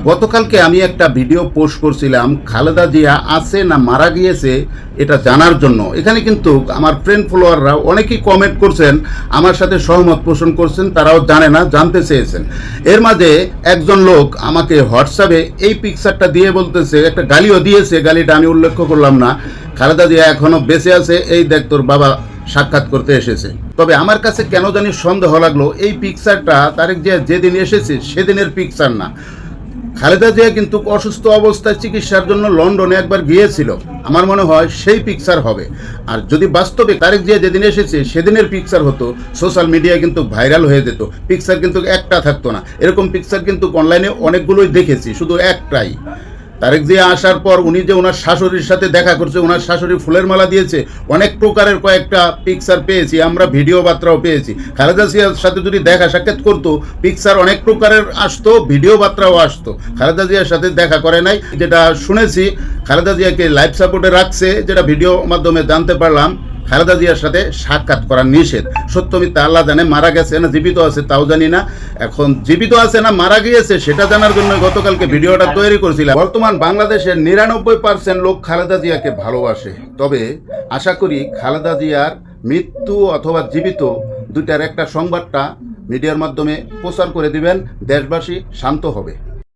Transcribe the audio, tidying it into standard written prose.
গতকালকে আমি একটা ভিডিও পোস্ট করছিলাম খালেদা জিয়া আছে না মারা গিয়েছে এটা জানার জন্য। এখানে কিন্তু আমার ফ্রেন্ড ফলোয়াররা অনেকেই কমেন্ট করছেন, আমার সাথে সহমত পোষণ করছেন, তারাও জানে না, জানতে চেয়েছেন। এর মাঝে একজন লোক আমাকে হোয়াটসঅ্যাপে এই পিকচারটা দিয়ে বলতেছে, একটা গালিও দিয়েছে, গালিটা আমি উল্লেখ করলাম না, খালেদা জিয়া এখনও বেঁচে আছে, এই দেখ তোর বাবা সাক্ষাৎ করতে এসেছে। তবে আমার কাছে কেন জানি সন্দেহ লাগলো, এই পিকচারটা তারেক জিয়া যেদিন এসেছে সেদিনের পিকচার না। খালেদা জিয়া কিন্তু অসুস্থ অবস্থায় চিকিৎসার জন্য লন্ডনে একবার গিয়েছিল, আমার মনে হয় সেই পিকচার হবে। আর যদি বাস্তবে তারেক জিয়া যেদিন এসেছে সেদিনের পিকচার হতো, সোশ্যাল মিডিয়ায় কিন্তু ভাইরাল হয়ে যেত। পিকচার কিন্তু একটা থাকতো না, এরকম পিকচার কিন্তু অনলাইনে অনেকগুলোই দেখেছি, শুধু একটাই। তারেক জিয়া আসার পর উনি যে ওনার শাশুড়ির সাথে দেখা করছে, ওনার শাশুড়ি ফুলের মালা দিয়েছে, অনেক প্রকারের কয়েকটা পিকচার পেয়েছি আমরা, ভিডিও বার্তাও পেয়েছি। খালেদা জিয়ার সাথে যদি দেখা সাক্ষাৎ করতো, পিকচার অনেক প্রকারের আসতো, ভিডিও বার্তাও আসতো। খালেদা জিয়ার সাথে দেখা করে নাই, যেটা শুনেছি খালেদা জিয়াকে লাইফ সাপোর্টে রাখছে, যেটা ভিডিও মাধ্যমে জানতে পারলাম। খালেদা জিয়ার সাথে সাক্ষাৎ করা নিষেধ। সত্য মিথ্যা আল্লাহ জানে, মারা গেছে না জীবিত আছে তাও জানি না। এখন জীবিত আছে না মারা গিয়েছে সেটা জানার জন্য গতকালকে ভিডিওটা তৈরি করেছিলাম। বর্তমান বাংলাদেশের 99% লোক খালেদা জিয়াকে ভালোবাসে। তবে আশা করি খালেদা জিয়ার মৃত্যু অথবা জীবিত দুইটার একটা সংবাদটা মিডিয়ার মাধ্যমে প্রচার করে দিবেন, দেশবাসী শান্ত হবে।